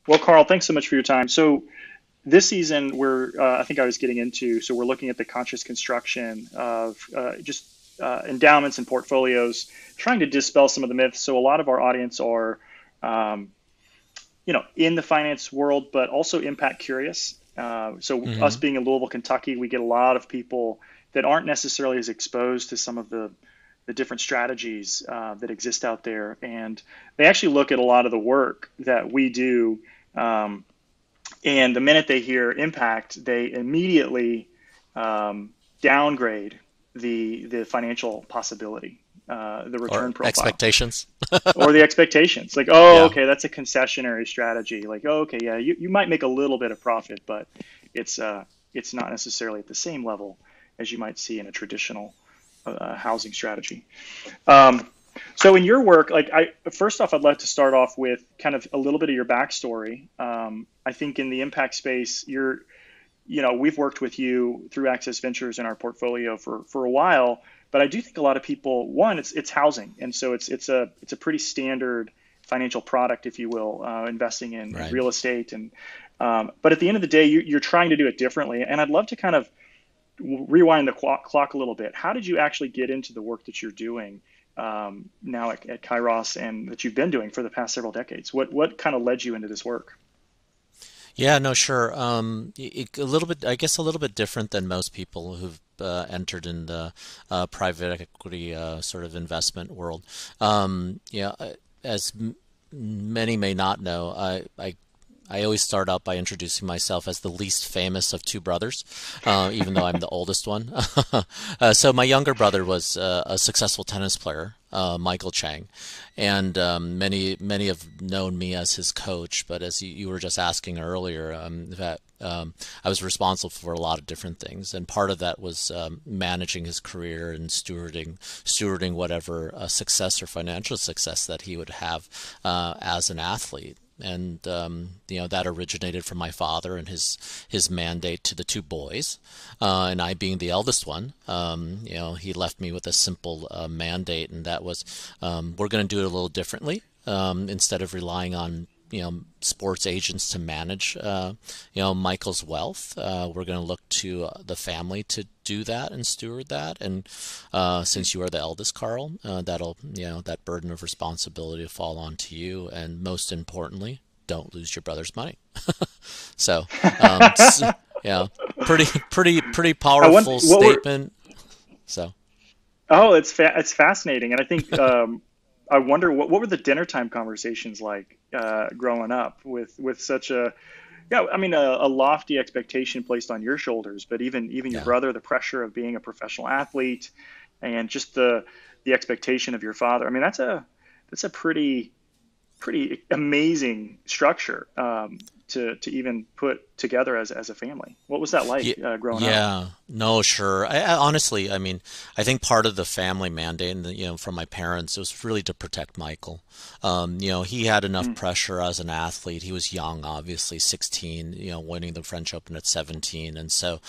Well, Carl, thanks so much for your time. So this season, I think I was getting into, so we're looking at the conscious construction of just endowments and portfolios, trying to dispel some of the myths. So a lot of our audience are, um, in the finance world, but also impact curious. So us Hmm. being in Louisville, Kentucky, we get a lot of people that aren't necessarily as exposed to some of the different strategies that exist out there, and they actually look at a lot of the work that we do. Um, and the minute they hear impact, they immediately downgrade the financial possibility, the Or return profile, expectations. or the expectations. Like, oh, Yeah. okay, that's a concessionary strategy. Like, oh, okay, yeah, you might make a little bit of profit, but it's it's not necessarily at the same level as you might see in a traditional housing strategy. Um, so in your work, like first off, I'd like to start off with kind of a little bit of your backstory. I think in the impact space, we've worked with you through Access Ventures in our portfolio for a while, but I do think a lot of people, one, it's housing, and so it's a pretty standard financial product, if you will, investing in Right. real estate, and but at the end of the day, you're trying to do it differently, and I'd love to kind of rewind the clock a little bit. How did you actually get into the work that you're doing now at Kairos, and that you've been doing for the past several decades? What kind of led you into this work? Yeah, no, sure. A little bit, I guess, a little bit different than most people who've entered in the private equity sort of investment world. Yeah, as many may not know, I always start out by introducing myself as the least famous of two brothers, even though I'm the oldest one. So my younger brother was a successful tennis player, Michael Chang, and many have known me as his coach. But as you were just asking earlier, that I was responsible for a lot of different things, and part of that was managing his career and stewarding whatever success or financial success that he would have as an athlete. And that originated from my father and his mandate to the two boys, and I being the eldest one. He left me with a simple mandate, and that was we're going to do it a little differently. Instead of relying on sports agents to manage Michael's wealth, we're going to look to the family to do that and steward that. And since you are the eldest, Carl, that'll that burden of responsibility to fall onto you. And most importantly, don't lose your brother's money. So, yeah, pretty I want powerful what were statement. So. Oh, it's fascinating, and I think I wonder what were the dinner time conversations like growing up with such a, yeah, I mean, a lofty expectation placed on your shoulders, but even your Yeah. brother, the pressure of being a professional athlete, and just the expectation of your father. I mean, that's a pretty amazing structure to even put together as a family. What was that Yeah, like growing up? yeah, no, sure. Honestly, I mean, I think part of the family mandate, and from my parents, it was really to protect Michael. He had enough Mm, pressure as an athlete. He was young, obviously, 16. Winning the French Open at 17, and so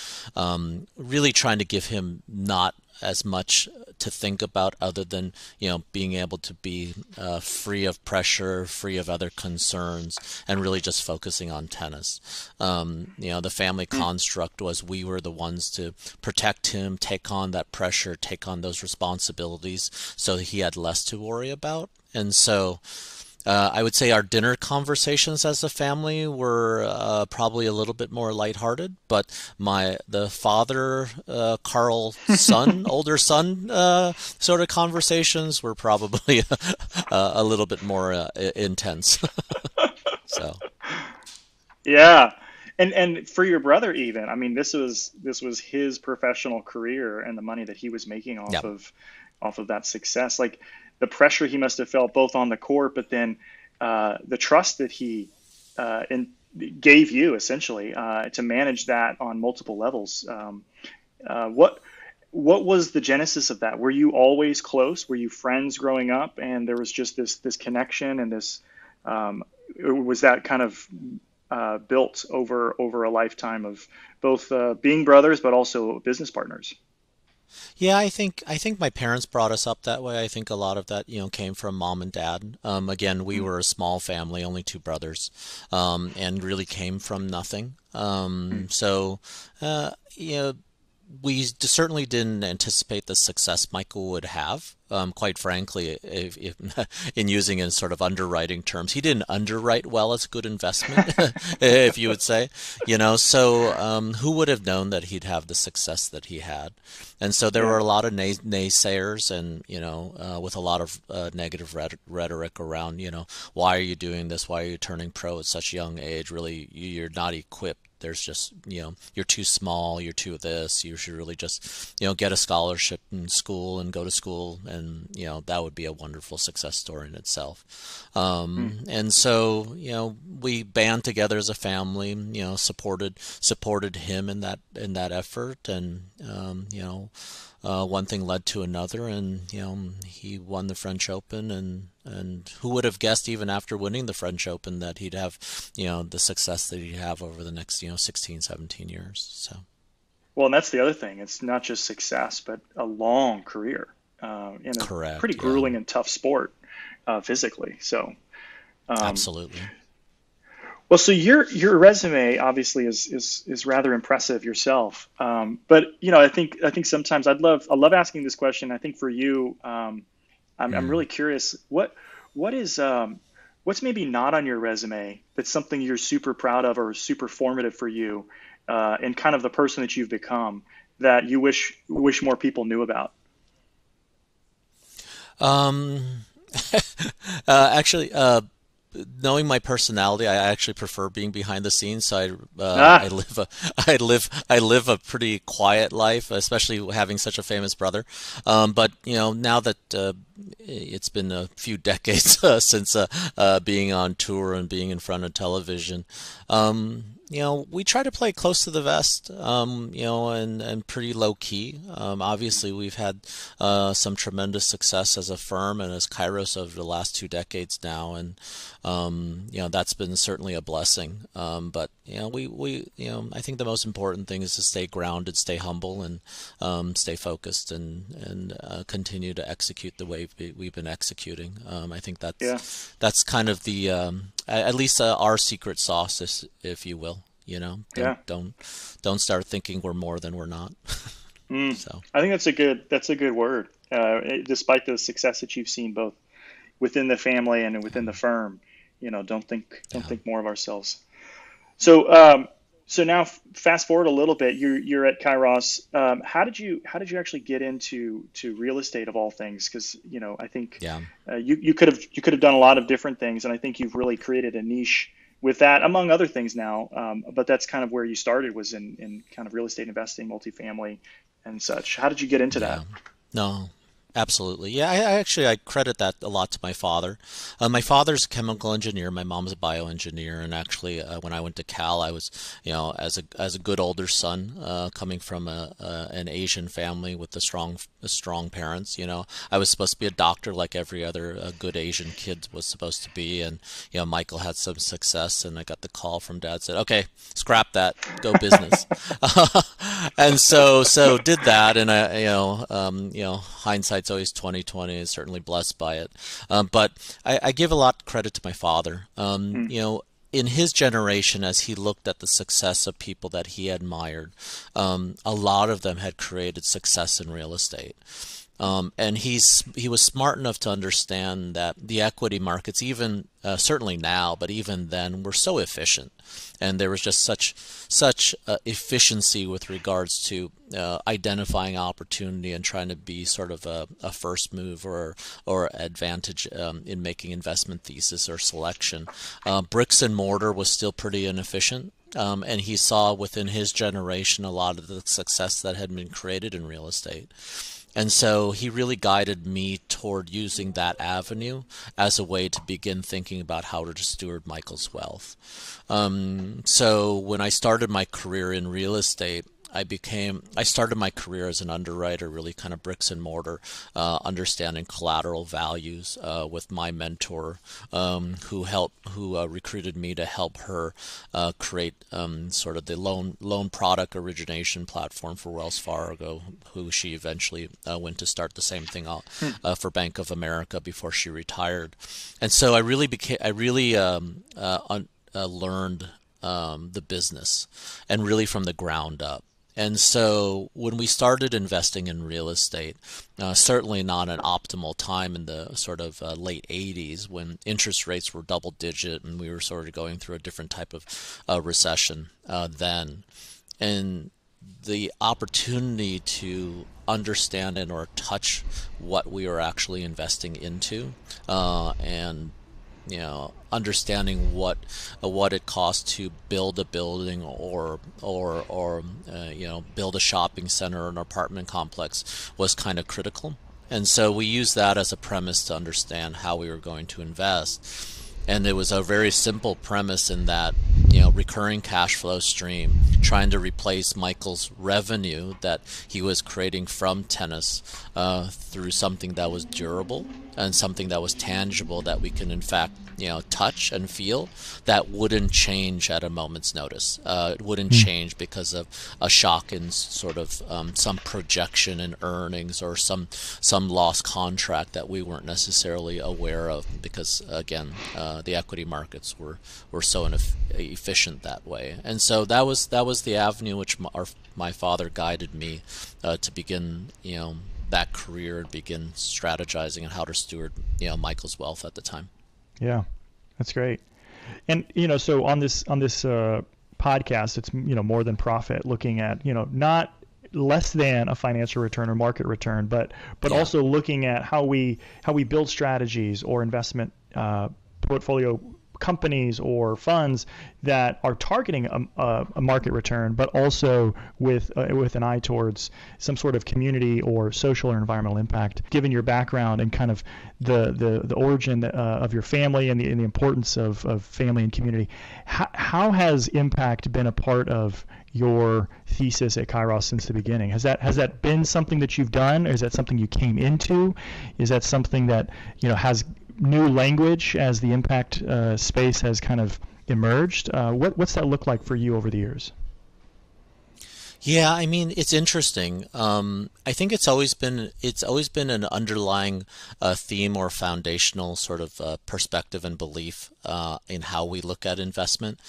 really trying to give him not as much to think about other than being able to be free of pressure, free of other concerns, and really just focusing on tennis. The family mm. construct was we were the ones to protect him, take on that pressure, take on those responsibilities, so he had less to worry about. And so I would say our dinner conversations as a family were probably a little bit more lighthearted, but the father, Carl son, older son, sort of conversations were probably a little bit more intense. So Yeah. And for your brother even, I mean, this was his professional career and the money that he was making yeah. off of that success. Like the pressure he must have felt both on the court, but then the trust that he in, gave you essentially to manage that on multiple levels. What was the genesis of that? Were you always close? Were you friends growing up, and there was just this connection and this was that kind of built over a lifetime of both being brothers but also business partners? Yeah, I think my parents brought us up that way. I think a lot of that, came from mom and dad. Again, we Mm, were a small family, only two brothers, and really came from nothing. mm, So, we certainly didn't anticipate the success Michael would have. Quite frankly, if in using in sort of underwriting terms, he didn't underwrite well as a good investment, if you would say, So who would have known that he'd have the success that he had? And so there were yeah, a lot of naysayers, and with a lot of negative rhetoric around, why are you doing this? Why are you turning pro at such a young age? Really, you're not equipped. There's just, you're too small, you're too this, you should really just, get a scholarship in school and go to school, and, that would be a wonderful success story in itself. mm, And so, we band together as a family, supported him in that effort, and, one thing led to another, and he won the French Open, and who would have guessed even after winning the French Open that he'd have the success that he'd have over the next 16, 17 years. So well, and that's the other thing. It's not just success, but a long career in a pretty correct, yeah, grueling and tough sport physically. So, um, absolutely. well, so your resume obviously is rather impressive yourself. But I think sometimes I love asking this question. I think for you, I'm Mm. really curious what is what's maybe not on your resume that's something you're super proud of or super formative for you, and kind of the person that you've become that you wish more people knew about. Um, actually, knowing my personality, I actually prefer being behind the scenes. So I Ah, live a I live a pretty quiet life, especially having such a famous brother. But now that it's been a few decades since being on tour and being in front of television, we try to play close to the vest, and pretty low key. Obviously, we've had some tremendous success as a firm and as Kairos over the last 2 decades now, and that's been certainly a blessing. But I think the most important thing is to stay grounded, stay humble, and stay focused, and continue to execute the way we've been executing. I think yeah, that's kind of the at least our secret sauce, if you will. Don't yeah. don't start thinking we're more than we're not. Mm. So I think that's a good word. Despite the success that you've seen both within the family and within the firm, don't yeah. think more of ourselves. So, so now fast forward a little bit. You're at Kairos. How did you actually get into to real estate of all things? Because I think Yeah. you could have done a lot of different things, and I think you've really created a niche with that, among other things now. But that's kind of where you started, was in kind of real estate investing, multifamily, and such. How did you get into Yeah. that? No, absolutely. Yeah, I credit that a lot to my father. My father's a chemical engineer. My mom's a bioengineer, and actually, when I went to Cal, I was, as a good older son, coming from an Asian family with strong parents. I was supposed to be a doctor like every other good Asian kid was supposed to be, and Michael had some success, and I got the call from dad, said, "Okay, scrap that, go business." And so did that, and hindsight's always 2020. Is certainly blessed by it, but I give a lot of credit to my father. Mm, In his generation, as he looked at the success of people that he admired, a lot of them had created success in real estate. And he was smart enough to understand that the equity markets, even certainly now, but even then, were so efficient, and there was just such efficiency with regards to identifying opportunity and trying to be sort of a first move or advantage in making investment thesis or selection. Bricks and mortar was still pretty inefficient. And he saw within his generation a lot of the success that had been created in real estate. And so he really guided me toward using that avenue as a way to begin thinking about how to steward Michael's wealth. So when I started my career in real estate, I started my career as an underwriter, really kind of bricks and mortar, understanding collateral values with my mentor, who recruited me to help her create sort of the loan product origination platform for Wells Fargo, who she eventually went to start the same thing for Bank of America before she retired. And so I really learned the business, and really from the ground up. And so when we started investing in real estate, certainly not an optimal time in the sort of late 80s, when interest rates were double digit and we were sort of going through a different type of recession then. And the opportunity to understand and or touch what we were actually investing into, and understanding what it costs to build a building or build a shopping center or an apartment complex was kind of critical. And so we used that as a premise to understand how we were going to invest. And it was a very simple premise in that, recurring cash flow stream, trying to replace Michael's revenue that he was creating from tennis through something that was durable and something that was tangible that we can in fact touch and feel, that wouldn't change at a moment's notice. It wouldn't change because of a shock in sort of some projection in earnings or some lost contract that we weren't necessarily aware of, because again the equity markets were so efficient that way. And so that was the avenue which my father guided me to begin that career and begin strategizing on how to steward Michael's wealth at the time. Yeah, that's great. And so on this podcast, it's more than profit, looking at not less than a financial return or market return, but also looking at how we build strategies or investment portfolio companies or funds that are targeting a market return, but also with an eye towards some sort of community or social or environmental impact. Given your background and kind of the origin of your family and the importance of family and community, how has impact been a part of your thesis at Kairos since the beginning? Has that been something that you've done? Or is that something you came into? Is that something that has new language as the impact space has kind of emerged? What's that look like for you over the years? Yeah, I mean, it's interesting. I think it's always been an underlying theme or foundational sort of perspective and belief in how we look at investment.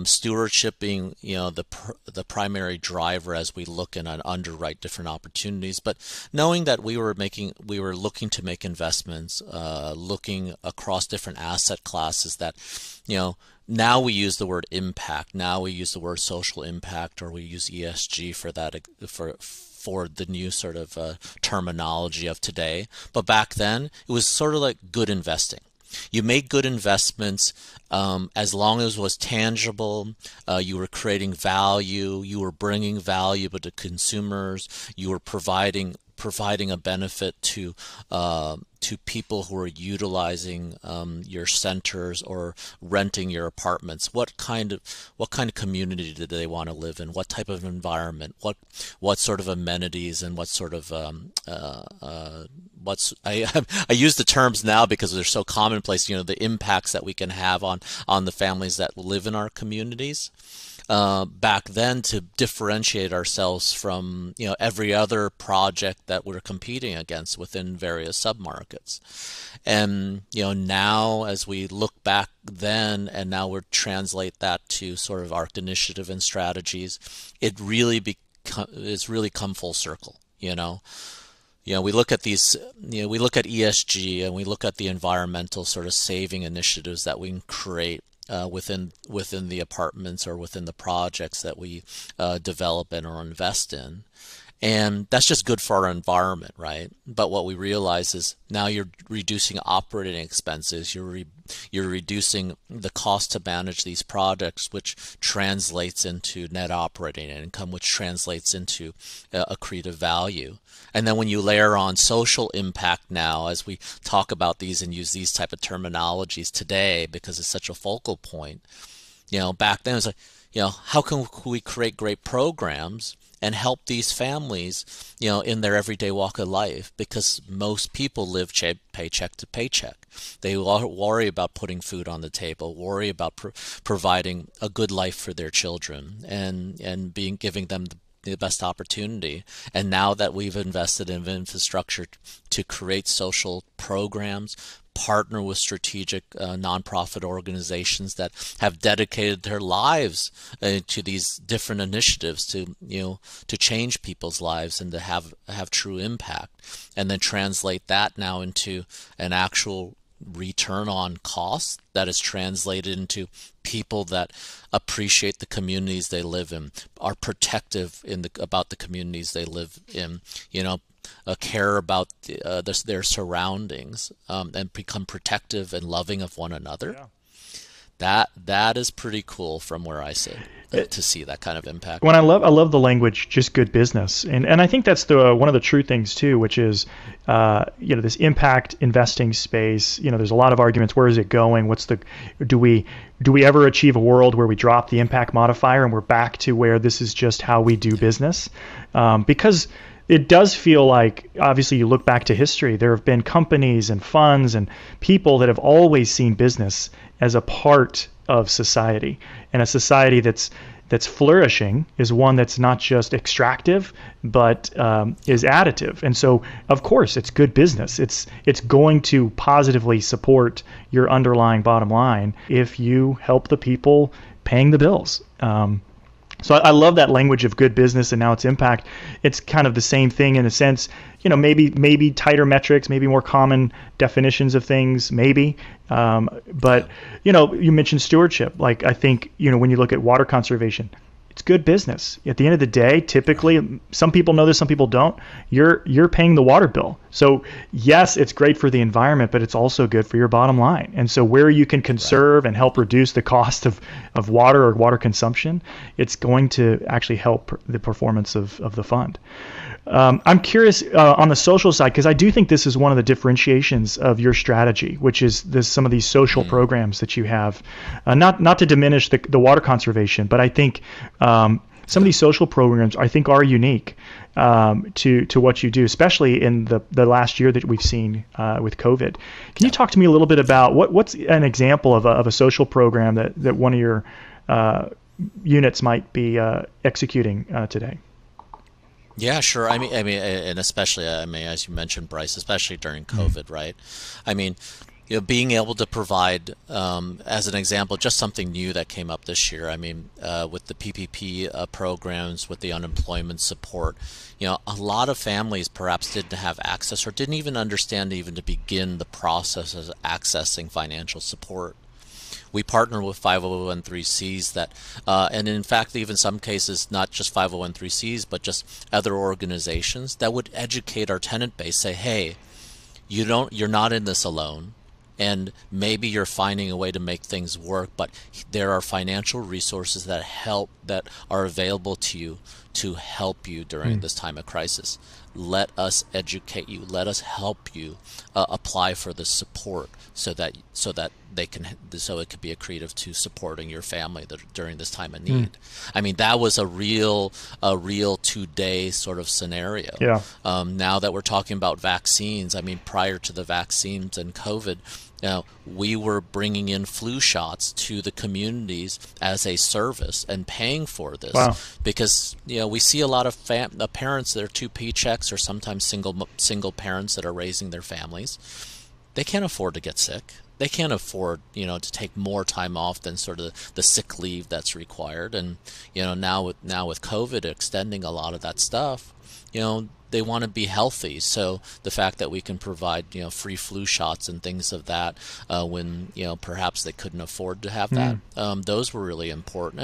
Stewardship being the primary driver as we look and underwrite different opportunities, but knowing that we were looking to make investments, looking across different asset classes that now we use the word impact. Now we use the word social impact, or we use ESG for that, for the new sort of terminology of today. But back then, it was sort of like good investing. You made good investments as long as it was tangible. You were creating value. You were bringing value to consumers. You were providing a benefit to people who are utilizing your centers or renting your apartments. What kind of community do they want to live in? What type of environment? What sort of amenities and what sort of I use the terms now because they're so commonplace. The impacts that we can have on the families that live in our communities. Back then, to differentiate ourselves from every other project that we're competing against within various submarkets. And now, as we look back then and now we translate that to sort of our initiative and strategies, it's really come full circle. We look at these, we look at ESG and we look at the environmental sort of saving initiatives that we can create within the apartments or within the projects that we develop and or invest in. And that's just good for our environment, right? But what we realize is now you're reducing operating expenses, you're reducing the cost to manage these projects, which translates into net operating income, which translates into accretive value. And then when you layer on social impact now, as we talk about these and use these type of terminologies today because it's such a focal point, back then it was like, how can we create great programs and help these families, in their everyday walk of life, because most people live paycheck to paycheck. They worry about putting food on the table, worry about providing a good life for their children, and giving them the best opportunity. And now that we've invested in infrastructure to create social programs, partner with strategic nonprofit organizations that have dedicated their lives to these different initiatives to change people's lives and to have true impact, and then translate that now into an actual return on cost that is translated into people that appreciate the communities they live in, are protective about the communities they live in, care about their surroundings, and become protective and loving of one another. Yeah. That is pretty cool from where I sit, to see that kind of impact. When I love the language, just good business, and I think that's one of the true things too, which is this impact investing space. There's a lot of arguments. Where is it going? Do we ever achieve a world where we drop the impact modifier and we're back to where this is just how we do business? Because it does feel like, obviously, you look back to history, there have been companies and funds and people that have always seen business as a part of society. And a society that's flourishing is one that's not just extractive, but is additive. And so, of course, it's good business. It's going to positively support your underlying bottom line if you help the people paying the bills. So I love that language of good business and now its impact. It's kind of the same thing in a sense, maybe tighter metrics, maybe more common definitions of things, maybe. But, you mentioned stewardship. Like, I think, when you look at water conservation, it's good business. At the end of the day, typically, some people know this, some people don't. You're paying the water bill. So yes, it's great for the environment, but it's also good for your bottom line. And so where you can conserve and help reduce the cost of water or water consumption, it's going to actually help the performance of the fund. I'm curious on the social side, because I do think this is one of the differentiations of your strategy, which is some of these social programs that you have. Not to diminish the water conservation, but I think some of these social programs I think are unique to what you do, especially in the last year that we've seen with COVID. Can you talk to me a little bit about what's an example of a social program that one of your units might be executing today? Yeah, sure. I mean, and especially, as you mentioned, Bryce, especially during COVID, right? I mean, being able to provide, as an example, just something new that came up this year. I mean, with the PPP programs, with the unemployment support, a lot of families perhaps didn't have access or didn't even understand even to begin the process of accessing financial support. We partner with 501(c)(3)s that, and in fact, even some cases, not just 501(c)(3)s, but just other organizations that would educate our tenant base, say, hey, you're not in this alone. And maybe you're finding a way to make things work, but there are financial resources that are available to you to help you during this time of crisis. Let us educate you. Let us help you apply for the support so that it could be accretive to supporting your family during this time of need. I mean, that was a real today sort of scenario. Yeah. Now that we're talking about vaccines, I mean, prior to the vaccines and COVID, we were bringing in flu shots to the communities as a service and paying for this. Wow. Because we see a lot of parents that are two paychecks or sometimes single parents that are raising their families. They can't afford to get sick. They can't afford to take more time off than sort of the sick leave that's required. And now with COVID extending a lot of that stuff, they want to be healthy. So the fact that we can provide free flu shots and things of that when perhaps they couldn't afford to have that, those were really important.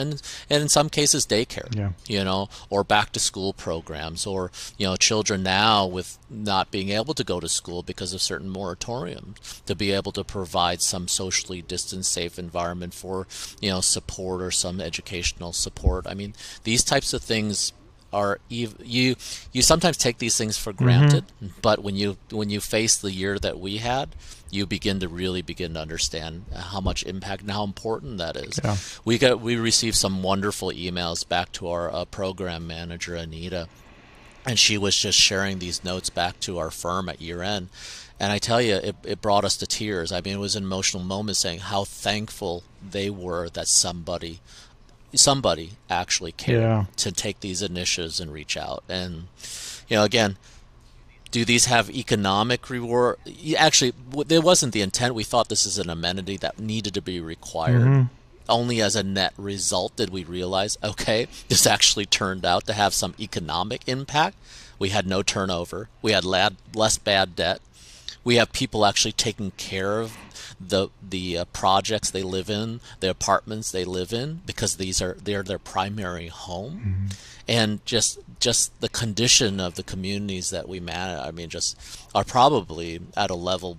And in some cases daycare, or back to school programs, or children now with not being able to go to school because of certain moratoriums, to be able to provide some socially distanced, safe environment for support or some educational support. I mean, these types of things you sometimes take these things for granted, but when you face the year that we had, you begin to understand how much impact and how important that is. Yeah. We received some wonderful emails back to our program manager, Anita, and she was just sharing these notes back to our firm at year end. And I tell you, it brought us to tears. I mean, it was an emotional moment, saying how thankful they were that somebody actually cared to take these initiatives and reach out. And, again, do these have economic reward? Actually, it wasn't the intent. We thought this is an amenity that needed to be required. Only as a net result did we realize, okay, this actually turned out to have some economic impact. We had no turnover. We had less bad debt. We have people actually taking care of the projects they live in, the apartments they live in, because they're their primary home. And just the condition of the communities that we manage, I mean, just are probably at a level,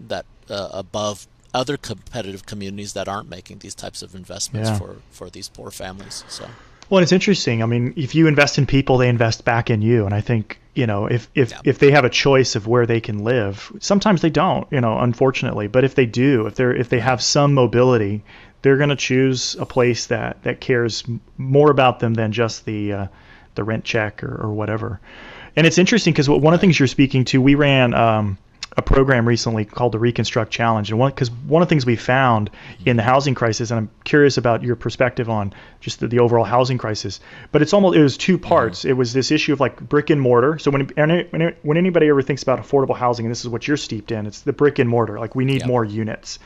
that above other competitive communities that aren't making these types of investments for these poor families. So. Well, it's interesting. I mean, if you invest in people, they invest back in you. And I think, if they have a choice of where they can live, sometimes they don't, unfortunately. But if they do, if they have some mobility, they're going to choose a place that cares more about them than just the rent check or whatever. And it's interesting because one of the things you're speaking to, we ran a program recently called the Reconstruct Challenge. And one of the things we found in the housing crisis, and I'm curious about your perspective on just the overall housing crisis, but it was two parts. It was this issue of like brick and mortar. So when anybody ever thinks about affordable housing, and this is what you're steeped in, it's the brick and mortar. Like we need more units,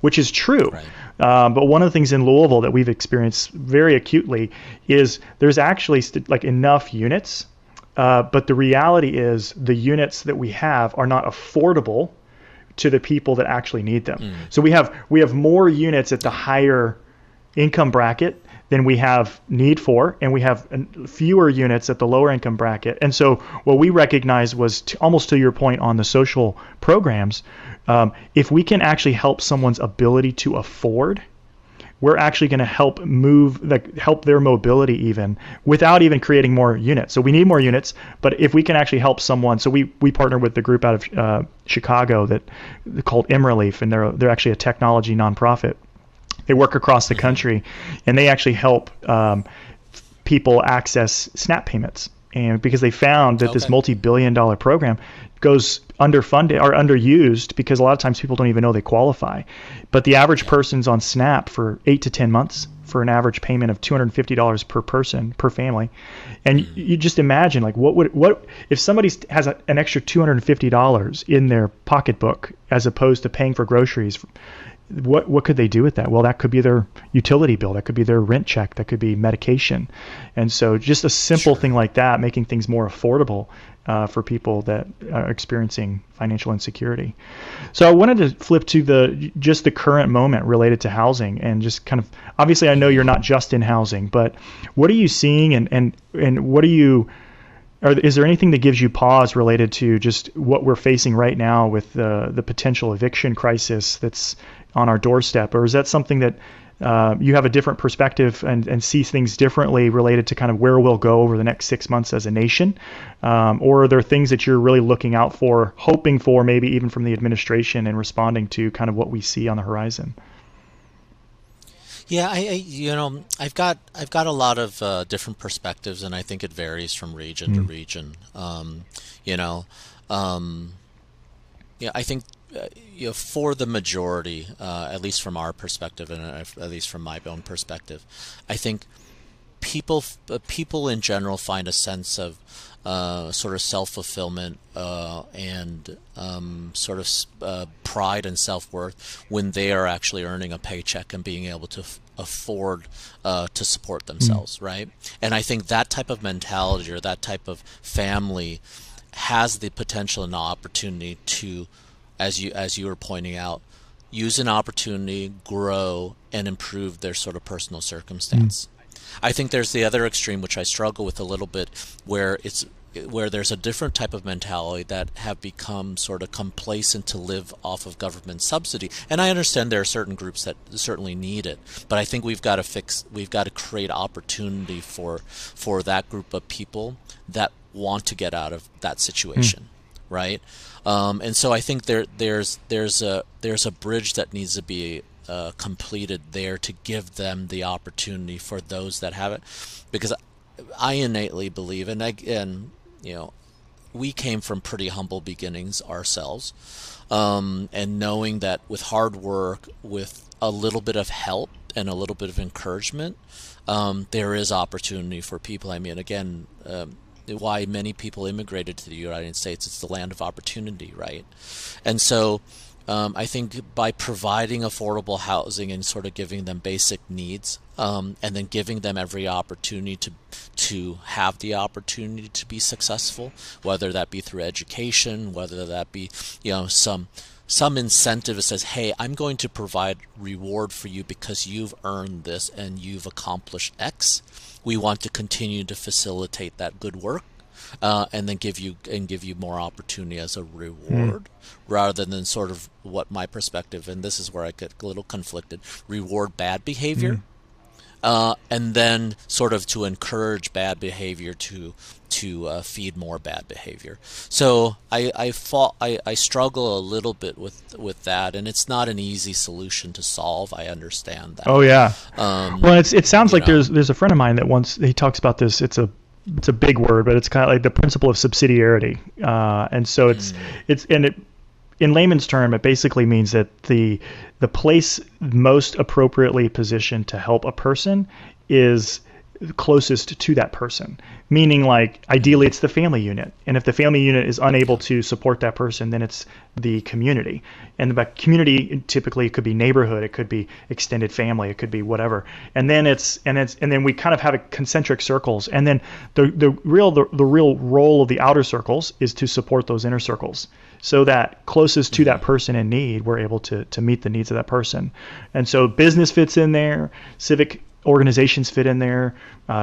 which is true. Right. But one of the things in Louisville that we've experienced very acutely is there's actually like enough units. But the reality is the units that we have are not affordable to the people that actually need them. So we have more units at the higher income bracket than we have need for, and we have fewer units at the lower income bracket. And so what we recognized was almost to your point on the social programs, if we can actually help someone's ability to afford, we're actually going to help their mobility even without even creating more units. So we need more units, but if we can actually help someone, so we partner with the group out of Chicago that called Imrelief, and they're actually a technology nonprofit. They work across the country, and they actually help people access SNAP payments. And because they found that this multi-billion-dollar program goes underfunded or underused because a lot of times people don't even know they qualify. But the average person's on SNAP for 8 to 10 months for an average payment of $250 per person, per family. And you just imagine, like, what if somebody has an extra $250 in their pocketbook as opposed to paying for groceries? What could they do with that? Well, that could be their utility bill. That could be their rent check. That could be medication. And so just a simple thing like that, making things more affordable for people that are experiencing financial insecurity. So I wanted to flip to the current moment related to housing, and just kind of, obviously I know you're not just in housing, but what are you seeing and what are you, is there anything that gives you pause related to just what we're facing right now with the potential eviction crisis that's on our doorstep? Or is that something that you have a different perspective and see things differently related to kind of where we'll go over the next 6 months as a nation? Or are there things that you're really looking out for, hoping for, maybe even from the administration, and responding to kind of what we see on the horizon? Yeah, I've got a lot of different perspectives, and I think it varies from region to region. I think for the majority, at least from our perspective, and at least from my own perspective, I think people in general find a sense of sort of self-fulfillment and sort of pride and self-worth when they are actually earning a paycheck and being able to afford to support themselves, right? And I think that type of mentality or that type of family has the potential and opportunity to, as you were pointing out, use an opportunity, grow, and improve their sort of personal circumstance. I think there's the other extreme, which I struggle with a little bit, where it's where there's a different type of mentality that have become sort of complacent to live off of government subsidy. And I understand there are certain groups that certainly need it, but I think we've got to create opportunity for that group of people that want to get out of that situation, right? And so I think there's a bridge that needs to be completed there to give them the opportunity for those that have it, because I innately believe, and we came from pretty humble beginnings ourselves, and knowing that with hard work, with a little bit of help and a little bit of encouragement, there is opportunity for people. I mean, again, why many people immigrated to the United States, it's the land of opportunity, right? And so I think by providing affordable housing and sort of giving them basic needs, and then giving them every opportunity to have the opportunity to be successful, whether that be through education, whether that be some incentive that says, hey, I'm going to provide reward for you because you've earned this and you've accomplished X. We want to continue to facilitate that good work. And then give you more opportunity as a reward, rather than sort of what my perspective, and this is where I get a little conflicted, reward bad behavior, and then sort of to encourage bad behavior to feed more bad behavior. So I struggle a little bit with that, and it's not an easy solution to solve. I understand that. Oh yeah. Well, it sounds like there's a friend of mine that once he talks about this. It's a big word, but it's kind of like the principle of subsidiarity. And so in layman's term, it basically means that the place most appropriately positioned to help a person is closest to that person, meaning like ideally it's the family unit. And if the family unit is unable to support that person, then it's the community. And the community typically could be neighborhood, it could be extended family, it could be whatever. And then then we kind of have a concentric circles. And then the real role of the outer circles is to support those inner circles, so that closest to that person in need, we're able to meet the needs of that person. And so business fits in there, civic organizations fit in there,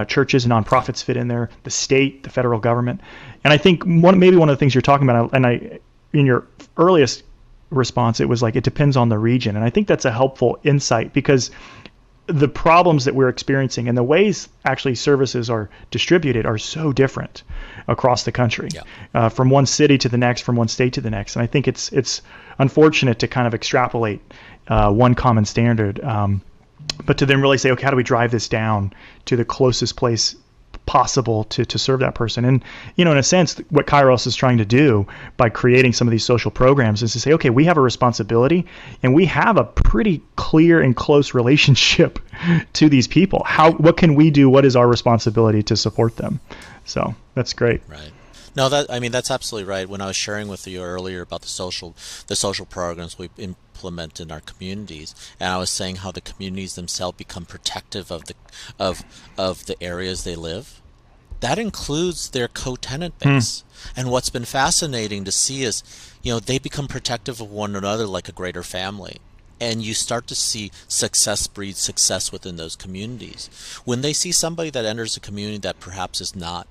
churches and nonprofits fit in there, the state, the federal government. And I think maybe one of the things you're talking about, and in your earliest response, it was like, it depends on the region. And I think that's a helpful insight, because the problems that we're experiencing and the ways actually services are distributed are so different across the country, from one city to the next, from one state to the next. And I think it's unfortunate to kind of extrapolate one common standard, but to then really say, okay, how do we drive this down to the closest place possible to serve that person? And, in a sense, what Kairos is trying to do by creating some of these social programs is to say, okay, we have a responsibility and we have a pretty clear and close relationship to these people. What can we do? What is our responsibility to support them? So that's great. Right. No, that's absolutely right. When I was sharing with you earlier about the social programs we implement in our communities, and I was saying how the communities themselves become protective of the areas they live, that includes their co-tenant base. And what's been fascinating to see is, they become protective of one another like a greater family. And you start to see success breed success within those communities. When they see somebody that enters a community that perhaps is not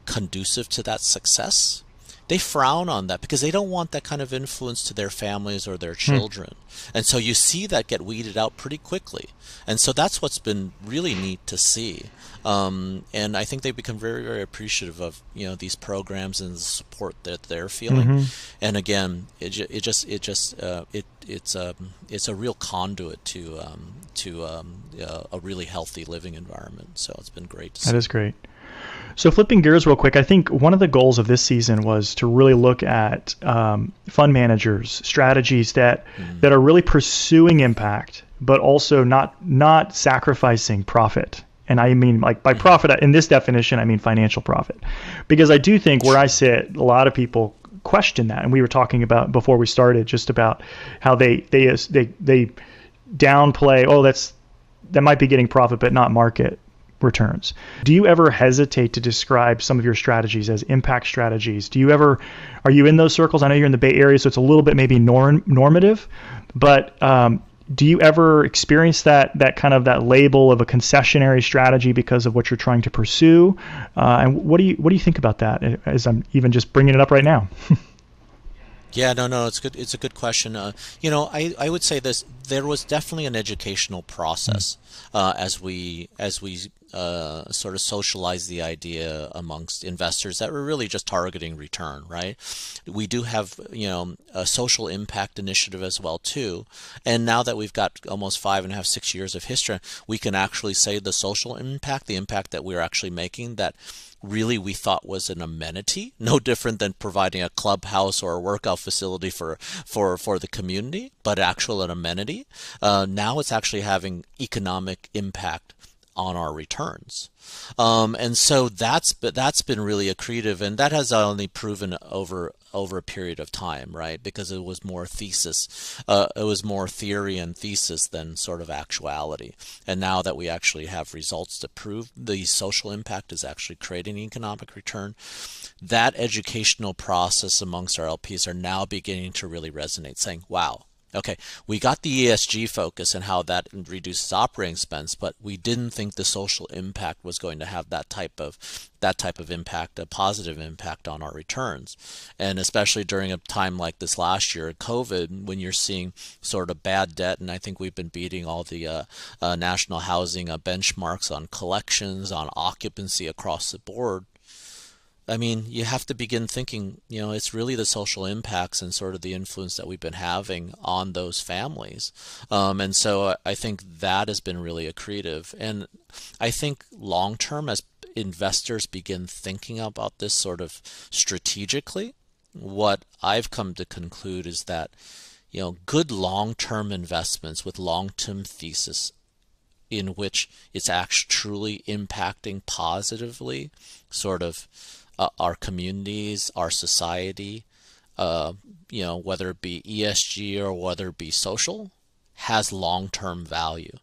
conducive to that success, they frown on that because they don't want that kind of influence to their families or their children. And so you see that get weeded out pretty quickly. And so that's what's been really neat to see. And I think they become very, very appreciative of these programs and the support that they're feeling. And again, it's a real conduit to a really healthy living environment. So it's been great to see. That is great. So flipping gears real quick, I think one of the goals of this season was to really look at fund managers, strategies that are really pursuing impact, but also not sacrificing profit. And I mean, like by profit, in this definition, I mean financial profit. Because I do think where I sit, a lot of people question that. And we were talking about before we started just about how they downplay, that might be getting profit, but not market returns. Do you ever hesitate to describe some of your strategies as impact strategies? Are you in those circles? I know you're in the Bay Area, so it's a little bit maybe normative, but do you ever experience that kind of that label of a concessionary strategy because of what you're trying to pursue? And what do you think about that? As I'm even just bringing it up right now. Yeah, no, it's good. It's a good question. I would say this: there was definitely an educational process as we sort of socialize the idea amongst investors that we're really just targeting return, right? We do have, a social impact initiative as well too. And now that we've got almost 5.5, 6 years of history, we can actually say the social impact, the impact that we're actually making, that really we thought was an amenity, no different than providing a clubhouse or a workout facility for the community, but actual an amenity. Now it's actually having economic impact on our returns. And so that's been really accretive, and that has only proven over a period of time, right? Because it was more thesis, it was more theory and thesis than sort of actuality. And now that we actually have results to prove the social impact is actually creating economic return, that educational process amongst our LPs are now beginning to really resonate, saying, wow, okay, we got the ESG focus and how that reduces operating expense, but we didn't think the social impact was going to have that type of impact, a positive impact on our returns. And especially during a time like this last year, COVID, when you're seeing sort of bad debt, and I think we've been beating all the national housing benchmarks on collections, on occupancy across the board. I mean, you have to begin thinking, it's really the social impacts and sort of the influence that we've been having on those families. And so I think that has been really accretive. And I think long term, as investors begin thinking about this sort of strategically, what I've come to conclude is that, good long-term investments with long-term thesis in which it's actually truly impacting positively sort of our communities, our society, whether it be ESG or whether it be social, has long-term value.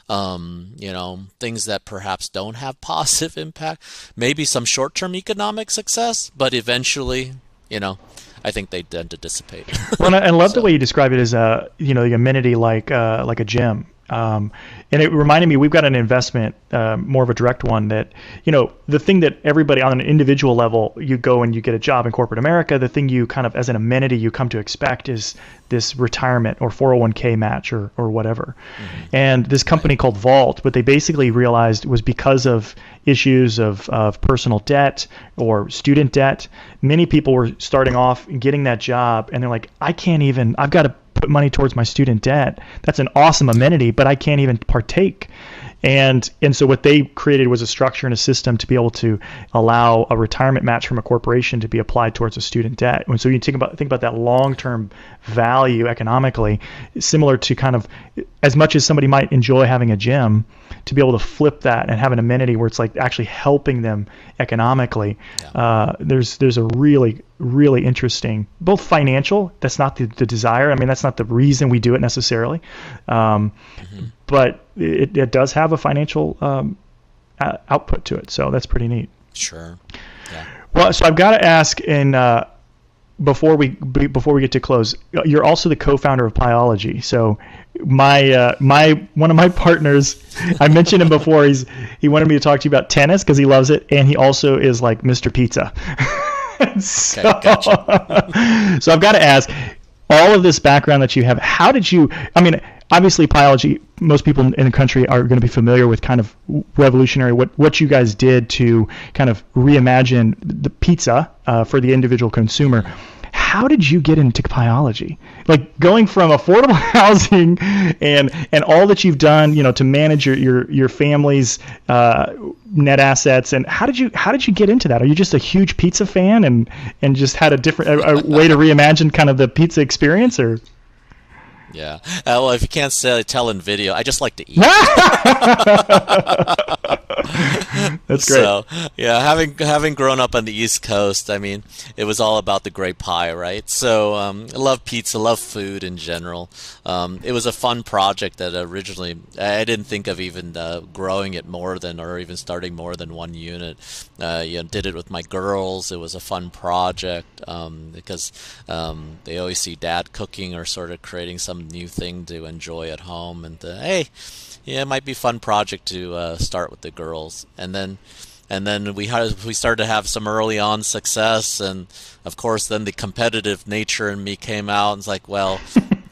Things that perhaps don't have positive impact, maybe some short-term economic success, but eventually, I think they tend to dissipate. Well, and I love the way you describe it as the amenity like a gym. And it reminded me, we've got an investment, more of a direct one, that, the thing that everybody on an individual level, you go and you get a job in corporate America, the thing you kind of, as an amenity, you come to expect is this retirement or 401k match or whatever. Mm-hmm. And this company called Vault, what they basically realized was because of issues of personal debt or student debt, many people were starting off and getting that job, and they're like, I've got to put money towards my student debt. That's an awesome amenity, but I can't even partake. And so what they created was a structure and a system to be able to allow a retirement match from a corporation to be applied towards a student debt. And so you think about that long-term value economically, similar to kind of, as much as somebody might enjoy having a gym, to be able to flip that and have an amenity where it's like actually helping them economically. Yeah. There's a really, really interesting, both financial, that's not the desire. I mean, that's not the reason we do it necessarily. But it does have a financial output to it. So that's pretty neat. Sure. Yeah. Well, so I've got to ask, and before we get to close, you're also the co-founder of Pyology. So one of my partners, I mentioned him before. He wanted me to talk to you about tennis because he loves it, and he also is like Mr. Pizza. So, okay, gotcha. So I've got to ask, all of this background that you have, how did you? I mean, obviously, Pyology, most people in the country are going to be familiar with kind of revolutionary what you guys did to kind of reimagine the pizza for the individual consumer. How did you get into Pyology? Like going from affordable housing and all that you've done, to manage your family's net assets, and how did you get into that? Are you just a huge pizza fan and just had a way to reimagine kind of the pizza experience, or? Yeah. Well, if you can't tell in video, I just like to eat. That's great. So, yeah, having grown up on the East Coast, I mean, it was all about the great pie, right? So, I love pizza, love food in general. It was a fun project that originally I didn't think of even growing it more than, or even starting more than one unit. Did it with my girls. It was a fun project because they always see dad cooking or sort of creating some new thing to enjoy at home. And hey, yeah, it might be a fun project to start with the girls. And then we started to have some early on success, and of course then the competitive nature in me came out, and it's like, well,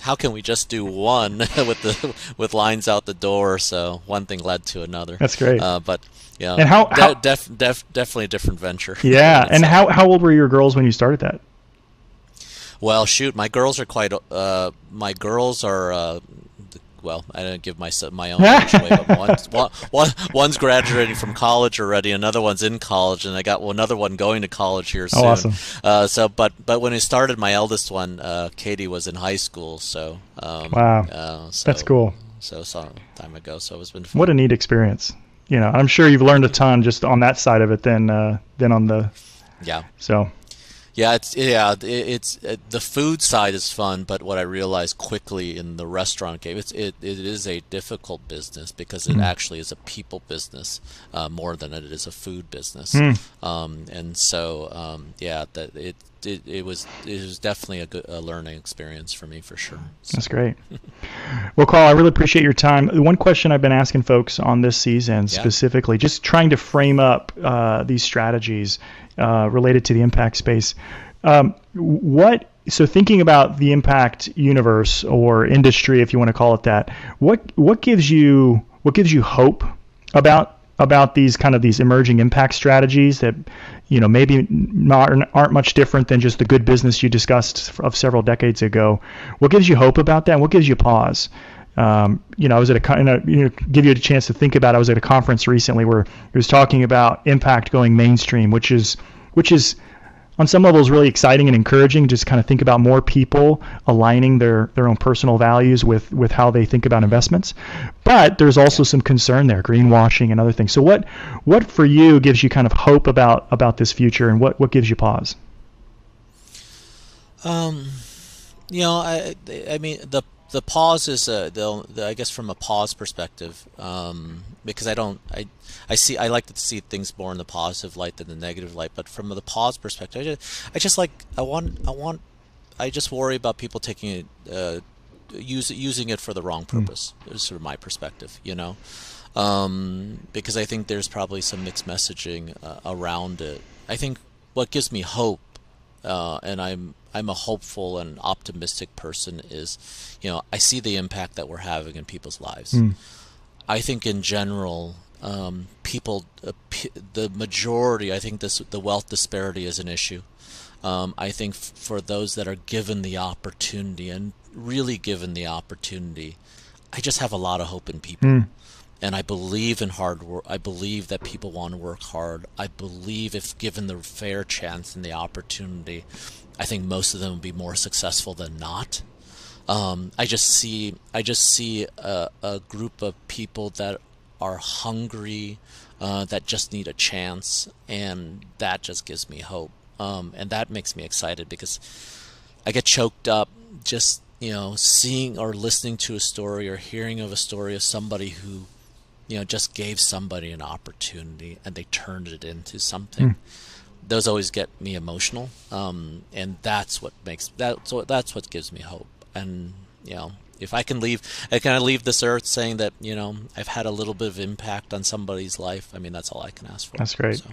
how can we just do one with lines out the door? So one thing led to another. That's great. But yeah, and definitely a different venture. Yeah, and how old were your girls when you started that? Well, shoot, my girls are well, I didn't give my own age away, but one's graduating from college already. Another one's in college, and I got another one going to college here soon. Oh, awesome. But when I started, my eldest one, Katie, was in high school. So wow, that's cool. So some time ago, so it's been fun. What a neat experience. I'm sure you've learned a ton just on that side of it than on the. Yeah. So. Yeah, it's the food side is fun, but what I realized quickly in the restaurant game, it is a difficult business because it actually is a people business more than it is a food business, and so it was definitely a learning experience for me for sure. So. That's great. Well, Carl, I really appreciate your time. One question I've been asking folks on this season specifically, just trying to frame up these strategies related to the impact space. So thinking about the impact universe or industry, if you want to call it that, what gives you hope about these emerging impact strategies that maybe aren't much different than just the good business you discussed of several decades ago? What gives you hope about that? And what gives you pause? I was at give you a chance to think about it. I was at a conference recently where it was talking about impact going mainstream, which is on some levels really exciting and encouraging. Just kind of think about more people aligning their own personal values with how they think about investments. But there's also some concern there, greenwashing and other things. So what for you gives you kind of hope about this future, and what gives you pause? I mean the pause is I guess from a pause perspective, because I like to see things more in the positive light than the negative light. But from the pause perspective, I just worry about people taking it, using it for the wrong purpose. Is sort of my perspective, because I think there's probably some mixed messaging around it. I think what gives me hope, and I'm a hopeful and optimistic person, is, I see the impact that we're having in people's lives. I think in general, people, the majority, I think the wealth disparity is an issue. I think for those that are given the opportunity, and really given the opportunity, I just have a lot of hope in people. And I believe in hard work. I believe that people want to work hard. I believe if given the fair chance and the opportunity, I think most of them will be more successful than not. I just see a group of people that are hungry, that just need a chance, and that just gives me hope. And that makes me excited because I get choked up just seeing or listening to a story or hearing of a story of somebody who just gave somebody an opportunity and they turned it into something. Those always get me emotional, and that's what gives me hope. And if I can leave this earth saying that I've had a little bit of impact on somebody's life, I mean, that's all I can ask for. That's great. So.